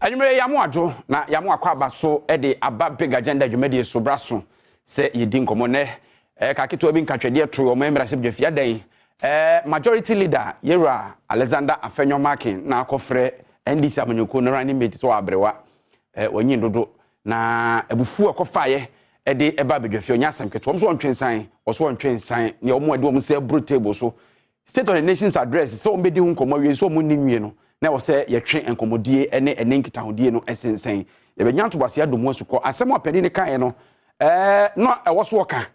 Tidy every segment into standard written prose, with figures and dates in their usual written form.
Anyway, yamu adwo na yamu akwa abaso de aba big agenda dwumadi so braso se yedi nkomo ne ka keto bi nkatwede to o member se bdwafia dan majority leader Yera Alexander Afenyomakin na akofre NDC amanyoko no running mate so abrewa onyi dodo na ebufu akofaye de eba bdwafia onya asemketo omso ontwensan oso ontwensan ne omo ade omo se bro table so State of the Nation's address so ombedi hu nkomo wie so omo ninwie no na wo se yetwe enkomodie ene nkitahodie no esensen ye benya to base adomu asuko asem apedi ne kan no no ewo so woka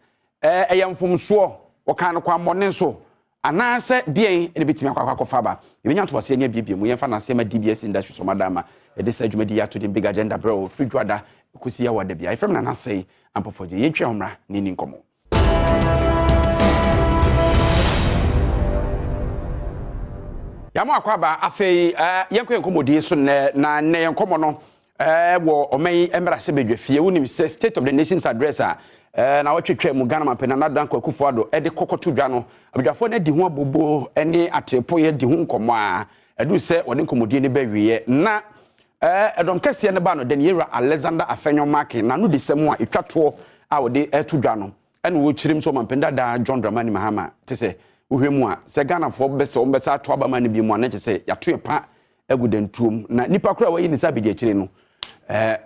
eyamfomso woka no kwa mmone so anase die ene betimi akwakofa ba ye benya to base ene bibie mu yemfa na asema DBS industry so madama e de sajumadi ya to the big agenda bro fridwada kusi ya wada bia ifem na nasei ampofoje yetwe homra ni nkomo Yamu akwaba afei yenko enkomodi so na yenkomo no wo omai emrase bedwafie wonim se State of the Nation's address na wotwetwe mu Ghana mapena na dan kwakufu ado de kokoto dwa no abdwafo na di ho abobo ene atepo ye di ho nkomo a edu se wode nkomodi ne bawiye na Adom kese ne ba no de Yera Alexander Afenyomakin na no de semu a etwato a wode etu dwa no ene wo chirim so mampenda da John Dramani Mahama tese uhwemu a se Ghana fo bese o bese ato abama ne bi mu na kyese yato epa agudantuom na nipa kura wayi ni sabidi akire no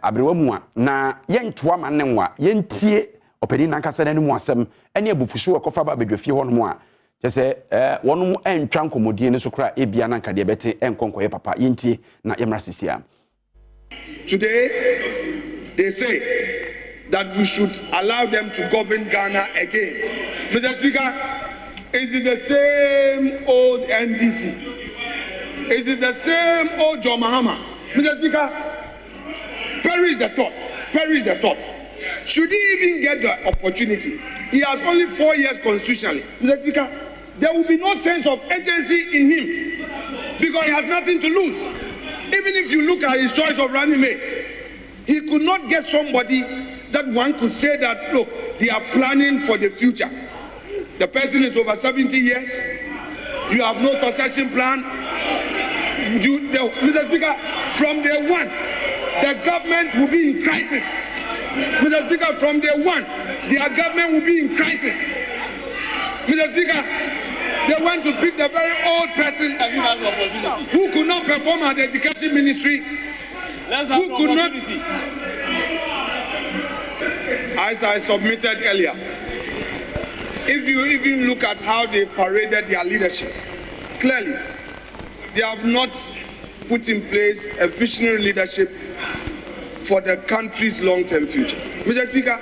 abrewa mu a na yentoa ma ne nwa yentie openi na nkasa ne mu asem ene abufuhwe kofa ba bedwafie ho no mu a kyese wono mu entwa nkomodie ne so kura ebia na nkade bete enkonkoye papa yentie na yemra sisia. Today they say that we should allow them to govern Ghana again. Mr. Speaker, is it the same old NDC? Is it the same old John Mahama? Mr. Speaker, perish the thought. Perish the thought. Should he even get the opportunity? He has only 4 years constitutionally. Mr. Speaker, there will be no sense of agency in him because he has nothing to lose. Even if you look at his choice of running mate, he could not get somebody that one could say that, look, they are planning for the future. The person is over 70 years. You have no succession plan. Mr. Speaker, from day one, the government will be in crisis. Mr. Speaker, from day one, their government will be in crisis. Mr. Speaker, they want to pick the very old person who could not perform at the education ministry, who could not, as I submitted earlier. If you even look at how they paraded their leadership, clearly they have not put in place a visionary leadership for the country's long-term future. Mr. Speaker,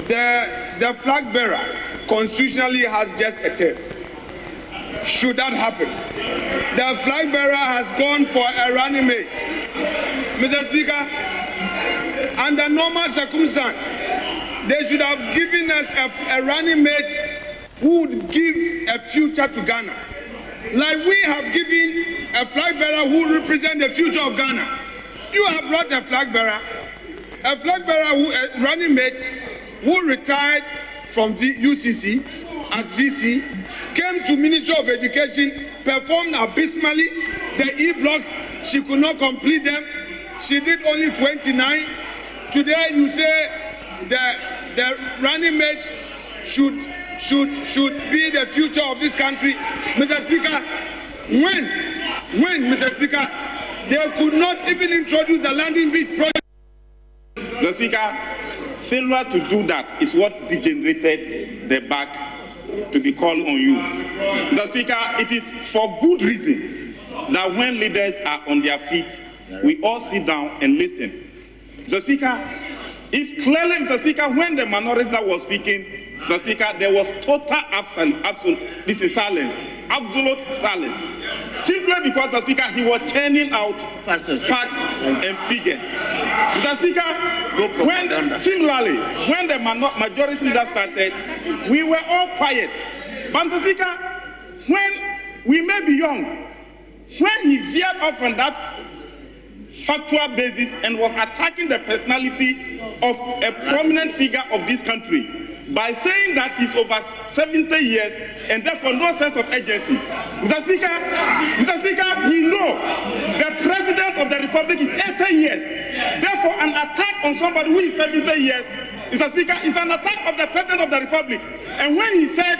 the flag bearer constitutionally has just a term. Should that happen, the flag bearer has gone for a running mate. Mr. Speaker, under normal circumstances, they should have given us a running mate who would give a future to Ghana. Like we have given a flag bearer who represents the future of Ghana. You have brought a flag bearer who, a running mate who retired from UCC as VC, came to Ministry of Education, performed abysmally. The E-blocks, she could not complete them. She did only 29. Today you say the running mate should be the future of this country. Mr. Speaker, when Mr. Speaker, they could not even introduce the landing beach project. Mr. Speaker, failure to do that is what degenerated the back to be called on you. Mr. Speaker, it is for good reason that when leaders are on their feet, we all sit down and listen. Mr. Speaker, if clearly, Mr. Speaker, when the minority was speaking, Mr. Speaker, there was total silence, absolute silence. Simply because, Mr. Speaker, he was churning out facts and figures. Mr. Speaker, similarly, when the majority leader started, we were all quiet. But, Mr. Speaker, when we may be young, when he veered off on that factual basis and was attacking the personality of a prominent figure of this country by saying that he's over 70 years and therefore no sense of agency. Mr. Speaker, we know the President of the Republic is 80 years. Therefore, an attack on somebody who is 70 years, Mr. Speaker, is an attack of the President of the Republic. And when he said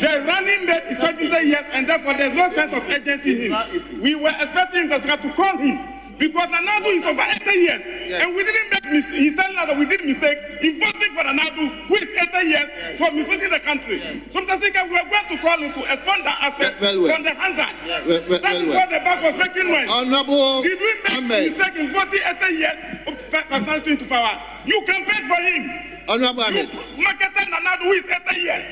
the running mate is 70 years and therefore there's no sense of urgency in him, we were expecting Mr. Speaker to call him. Because Nanadu is over 80 years, and we didn't make mistake. He's telling us that we did mistake in voting for Nanadu, who is 80 years, for misleading the country. So, Mr. Speaker, we are going to call him to expand that aspect from the hazard. That is what the bank was making noise. Did we make mistake in voting 80 years of personality into power? You campaigned for him. You marketed Nanadu, who is 80 years.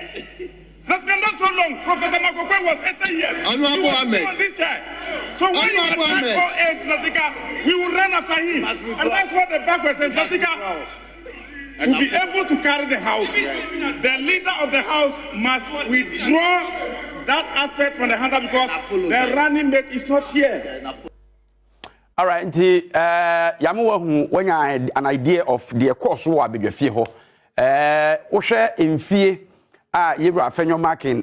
That's been not so long. Professor Makokwe was 80 years. He was on this chair. So when you attack all age, Zatika, we will run after him. And that's what the back was saying. Zatika will be able to carry the house. The leader of the house must withdraw that aspect from the handle because the running mate is not here. All right, Yamu, when you had an idea of the course, who are big fear, Osha in fear. Yebra Fenyo Markin,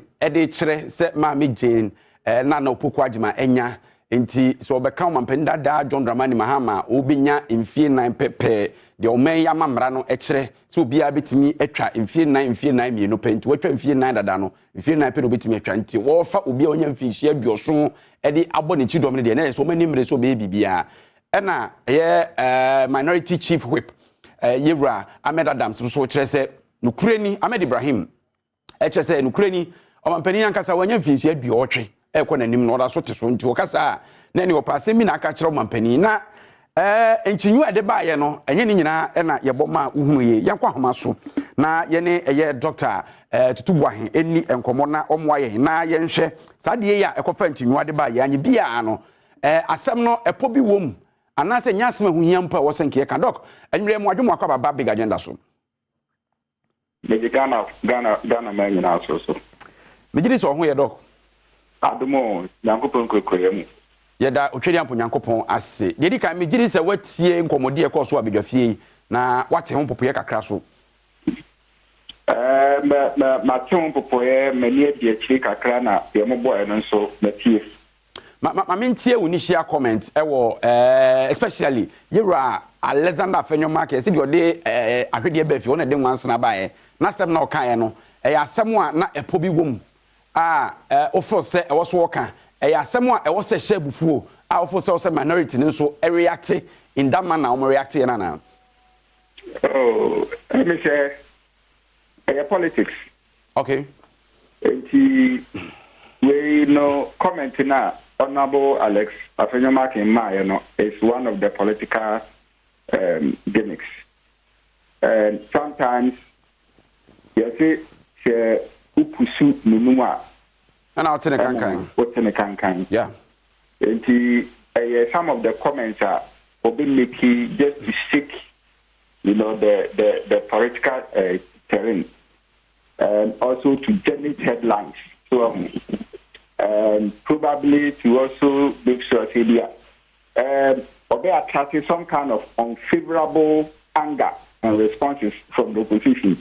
Chere, Set Mammy Jane, Naana Agyemang Enya, Inti, so become Penda John Dramani Mahama, Ubinya in fear 9 pepe, the Omei Yamamrano Echere, so be a bit me etra in fear 9, you know, paint, what in fear 9 Dano, in fear 9 pedo bit me tranti, or fat will be on your fish, your soon, Eddie Abonichi Dominic, so many minutes, so baby beer. Ena, minority chief whip, Yebra, Ahmed Adams, so Trese, Nukreni, Ahmed Ibrahim. HSA in Ukraine, or Penny Cassa, when you finish your otri, Equanim, no other sort of one to Cassa, Nanny or passing me a catcher of Mampenina, and she knew at the Bayano, and Yenina, and Yaboma, Umi, Yanquamasu, na Yene, a year doctor, to Tuwahi, any and Comona, Omway, na Yenshe, Sadia, a conference in Wadiba, Yani Biano, a semno, a poppy womb, and as a Yasma who Yampa was in Kiakadok, and Remwajumaka about big agenda soon. Maybe Ghana man also. Maybe this one, dog. Adom, Yankopon Koyam. Yada, Uchedian Yankopon, as say. Did you me is a wet sea in Comodia course will be your fee. Now, what's home Popiaca Crasso? My tomb Popoe, many of the Chica Crana, the mobile and so the chief. My main tier initial comment, especially you are Alexander Fenyo Market, your day, I heard you if you want to do once and buy. Na sem na okayeno e asem a na epobi wom ofo se e wo so woka e asem a e wo se shebufuo ofo se minority nso e react in that manner o react na oh let me say politics okay we know comment na honorable Alex Afenyo Markin is one of the political gimmicks and sometimes yes, upusu nunua. And I'll tell you, what's in the cancan? Yeah. Some of the comments are being making just to shake, the political terrain, and also to generate headlines. So, probably to also make sure they attracting some kind of unfavorable anger and responses from the opposition.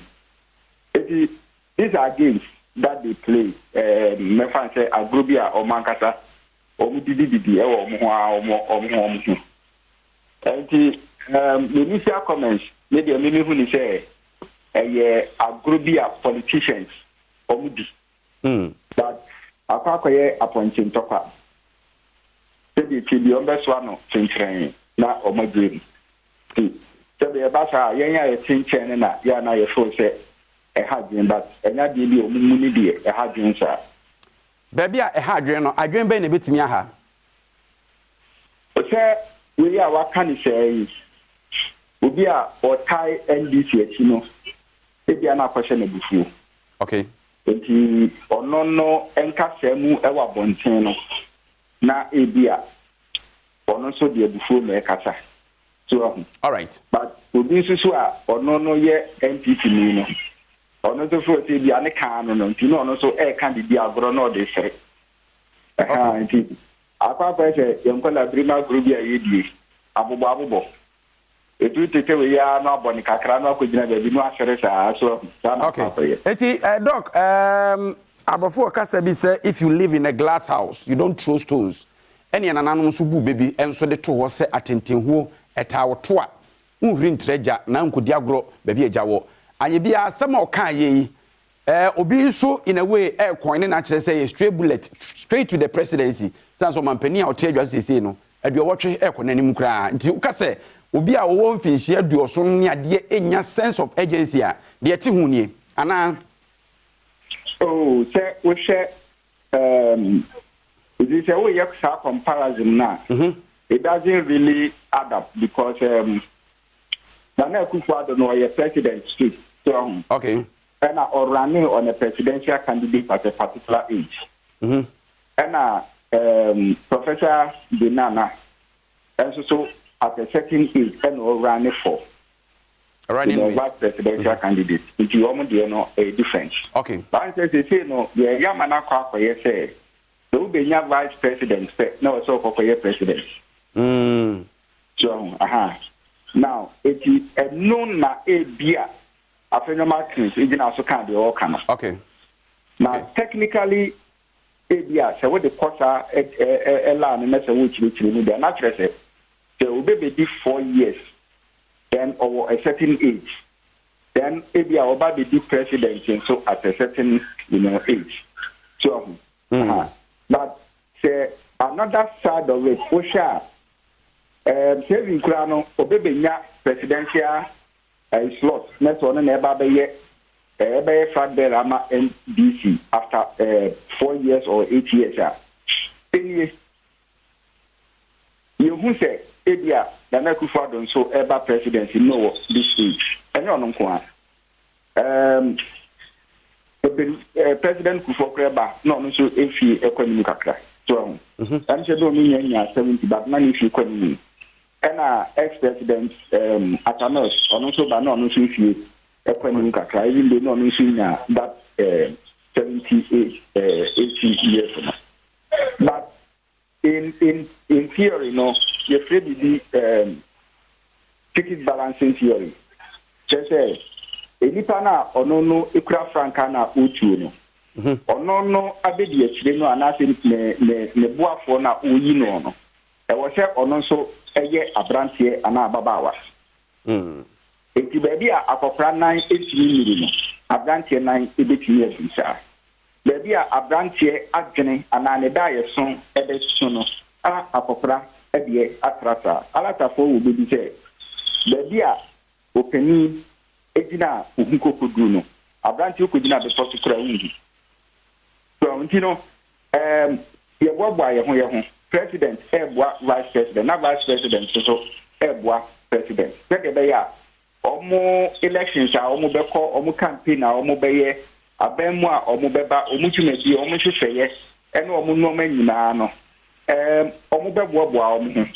These are games that they play. Mefa say agrobia or mankasa or mudidi or and the initial comments maybe a minute when say agrobia politicians or mudi that akwakoye appointing topa say the best one chenchen na or my dream so the basa yenya chenchen na ya na ye fo say but enya de bi omumuni de e hadwen sha baby a hadwen no adwen be na betimi aha o say we ya waka ni say obi a o tai NDC achi no e bia na akwahye na bufuo okay enti ono no enka samu e wa bonten no na e bia ono so de bufuo me kasa so all right but obi susu a ono no ye NPC ni no ono to for say bia ne kan no ntino ono so e kan di agro no de sere enti akwa kwese yenkola brima group ya yedie abobo etu tete we ya no aboni kakra no akogina ba bi no asere sa so okay eti doc abofo kasa bi say if you live in a glass house you don't throw stones ene nananom so bu bebi enso de to ho se atentenhuo etawoto a unhuri ntreja na nkodi agro bebi ejawo anye bia asem o kan ye obi so in a way coin na kire say straight bullet straight to the presidency sanso mampani a o tie adwa sese no aduo wotwe nanim kra nti uka say obi a wo mfinhie aduo so ne ade enya sense of urgency a de eti hu nie ana oh say we share this is we have a comparison now. It doesn't really add up because Nana Akufo-Addo no a president street. So okay. And or running on a presidential candidate at a particular age. And Professor Naana and so at a certain age and or running for running vice presidential candidate. If you want to know a difference. Okay. But they say no, yeah, Yamana Kwakwa say. So be vice president, no, so for your president. So, now it is a known na a beer. A phenomenal things, it also can be all kind of. Okay. Now, technically, a beer, so what the cost are a land and that's a which we need. They're not say so be 4 years, then over a certain age, then a beer will be the president, and so at a certain age. So, but say another side of it, for sure. Saving Krano, Obebenya presidential slot. Next one, never be a fact there, Rama NDC after 4 years or 8 years. You who say, Edia, the Akufo-Addo so ever presidency, no, this age. And you're not President Kufuor no so efi economy kakra so and she do mean 70 but none if economy and ex-president Atanos also but no so efi economy kakra even they no so that 78 80 years but in theory no you free the ticket balancing theory just say enipa na ono no ekura franka na otuo no ono no abedi akire no anase ne boafo na oyi no no e wo se ono so eye abrantie ana ababawa enti baabi a akopra nan etimi miri no abrantie nan ebetimi afisa baabi a abrantie adwene ana ne da yeso ebeso no a akopra ebe atrasa alatafo wo bebi se baabi a openi ejina uhukokodu no abranti okudina be posikura wundi so ntino ye boa ye ho president eboa vice president na vice president so eboa president pede be ya omo elections a omo beko omo campaign a omo beye abemu a omo beba omo tumedi omo hwehweye ene omo no manyina no omo beboa omo ho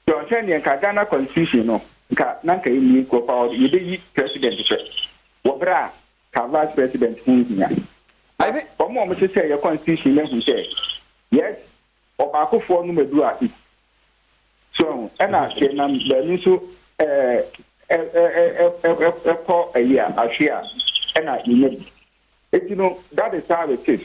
so ntene nka Ghana constitution no nka nanka yimi ko power yi president fe wobra ka vice president hunya I think omo say your constitution na hu say yes obakofo no medu a so ena ke na bani so ko ayi ahia ena yimi etino that is how it is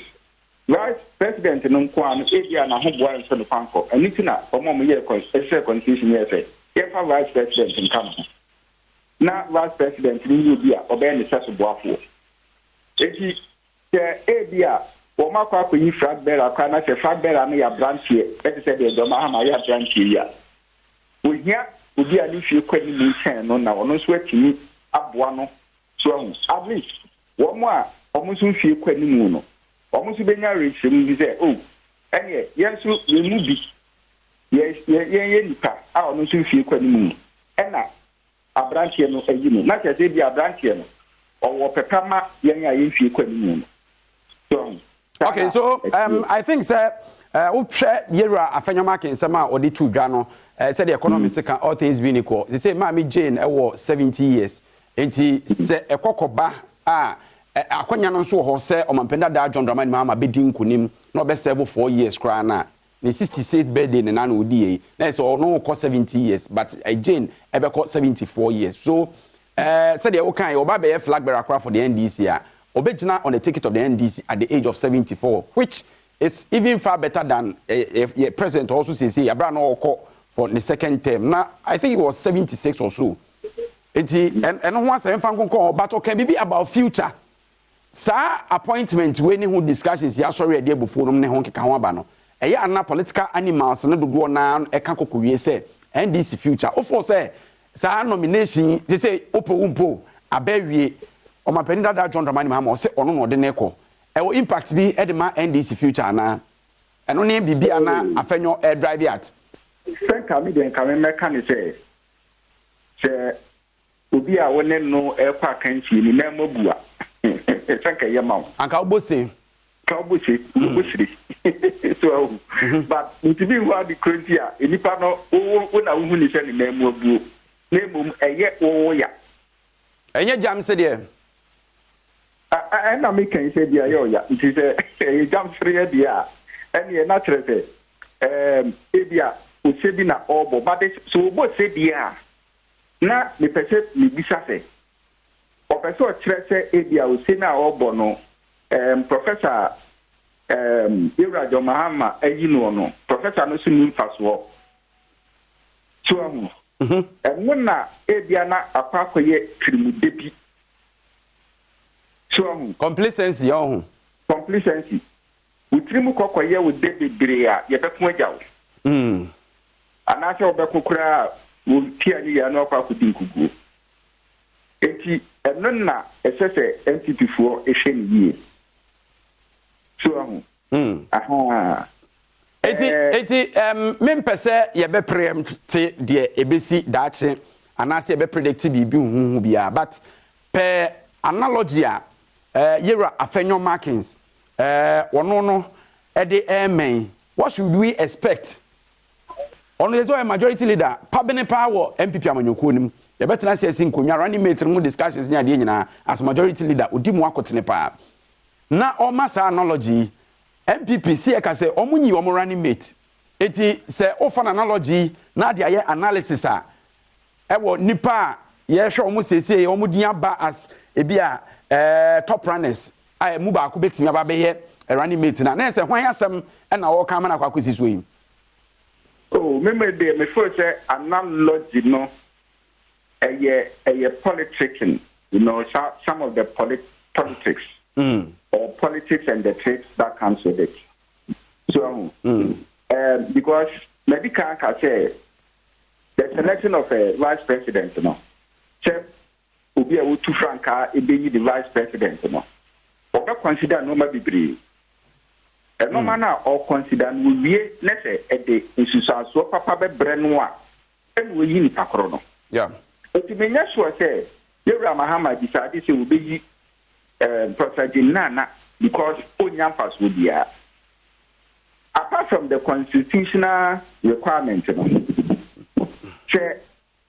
vice president no kwa no edia na ho boa nso no panko enitina omo ye constitution ye say if a vice president in Canada, now vice president in India, or Ben is such a boafo. If the ABA, or Marco, you frag better, can I say frag better? I may have branch here. Let us say the Domahama branch here. We hear would be an issue quite ten on now, no sweat to me up one. So at least one more, almost feel quite moon. Almost be married, you say, oh, and yet, yes, you move it. Yes, nipa a ono so fie kwani mu ena abrantie no ayinu na kese bi abrantie no owo pepama yen ya yen fie kwani mu so okay so I think sir we hwe yera afanyama kensema odi tu dwa no say the economists can all things being equal they say mama Jane ewo 70 years enti se ekokoba a akonya no so ho se omampenda da John Dramani mama bedi nkunim na obesebo 4 years kra na the 66th birthday in Nana Agyemang. That's all no cost 70 years, but Jane ever cost 74 years. So, said the okay, Oba flag bearer for the NDC. Obejina on the ticket of the NDC at the age of 74, which it's even far better than a president also says Abraham Oko for the second term. Now I think it was 76 or so. And once I found but okay, maybe about future. Sa appointment when who discussions ya sorry a day before them ne ho keka ho aba no. Eya ana political animals ne dodo na e kan kokowie say NDC future. Ofo say sa nomination they say opo umpo abawie o mapani dada John Dramani Mahama say ono no de ne ko. E wo impact bi e de ma NDC future na. Eno ne bibia na afenyo air drive at. Thank you me can make say obi a wone no e kwa kanchi ni na mabua. Thank you mama. Anka obose. So, but to be what the current year, in the panel, when I will listen to name of you, name a year or ya. And yet, Jam said, yeah. I am making say, dear, it is a jam 3 year, and you're not ready. Ebia, who said in a obo, but so what said, dear. Now, the person may be sassy. Professor Tresse Ebia, who said now obo no. Professor Adom Mahama no Professor no sunu faswo so and when na ebia na akwakoye trimudebi so complacency complacency utrimu kokoye wo debedre a ye beko agyawo anase obekokura wo tiani ya no akwakodin kuguo enti enonna esese NTP for ehwe aha eti mempese ye be preempt de ebesi daache anase ye be predict bibi hu bia but per analogy a yera afenyo markings wono no e de amen what should we expect ono yeso a majority leader pabene power MPP amanyoko nim ye betena se nkonwa running mate mu discussions ni ade nyina as majority leader odi mu akotene pa na omasa analogy MPP see ka say omunyi omo running mate eti say ofan analogy na dia ye analysis a ewo nipa ye hwe omo sese omo din aba as ebia top runners a mu ba ko betimi aba be ye running mate na say hwan asem na wo ka mana kwa kwesiso yi oh me first say analogy no a politicking, you know, some of the politics or politics and the tricks that comes with it. So, because maybe can say the selection of a vice president, you know, Chef will be able to franca be the vice president, you know, or consider no maybe and no manner or consider will be let's say at the institution so papa brenoa and we in Pacrono. Yeah. But you may not sure say, Yura Mahama decided to be Professor Nana because Onyampas would be apart from the constitutional requirement, say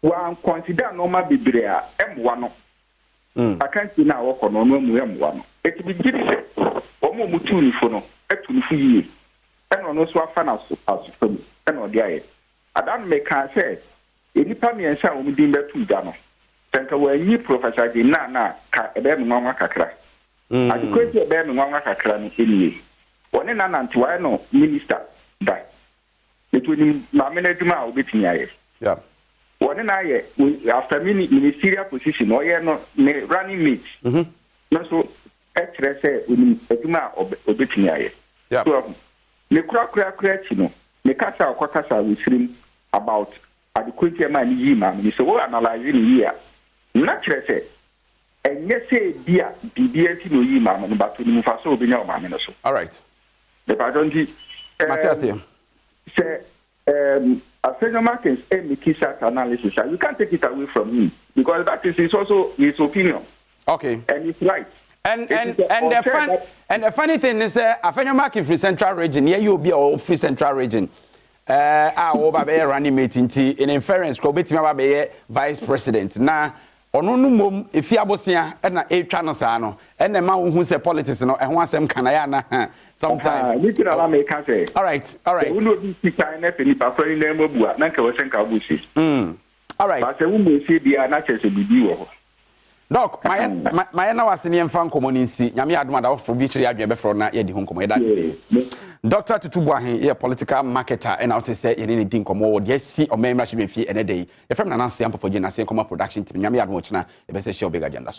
one consider normal Biblia M1. I can't see now or no M1. It will be given or more to for and on also a fan as from and on the eye. I don't make her say. Any pami and sa umudi betu dano. Tanka we ni Professor Nana ka ebe mwa kakra. Adequate ebe mwa kakra ni eniye. One na ntiwa no minister da. Between ma management obetini aye. Yeah. One na ye after ministerial position o ye no ne running mate. No so etre say eduma obetini aye. Yeah. So ne kura chi no. Ne kasa okakasa we stream about adequate man yi ma me so we analyze ni here naturally say enye say bia BBNT no yi ma no but ni mufa so obinya o ma me no so all right the pardon di Matthias say Afenyo Markins make his analysis you can't take it away from him because that is also his opinion okay and it's right and the funny thing is Afenyo Markins free central region here you be all free central region over be running mate in inference ko betimi aba be vice president na ono no mom efi abosia na etwa no saa no na ma hu se politics no ho asem kana ya na sometimes all right we no be speaker na feni pa fani na mabua na nka wo senka busi all right but we mo see bia na chese bibi wo Doc, my na was in fan community. Nyame adom da for bi chiri adwen be fro na ye di ho nkomo. Ye da se. Dr. Tutubuahin, a political marketer, and out to say in anything come over. Yes, see, or may match me fee any day. If I'm not answering for Jenna, say, come production team, Yami Admochna, if I say, show big agenda.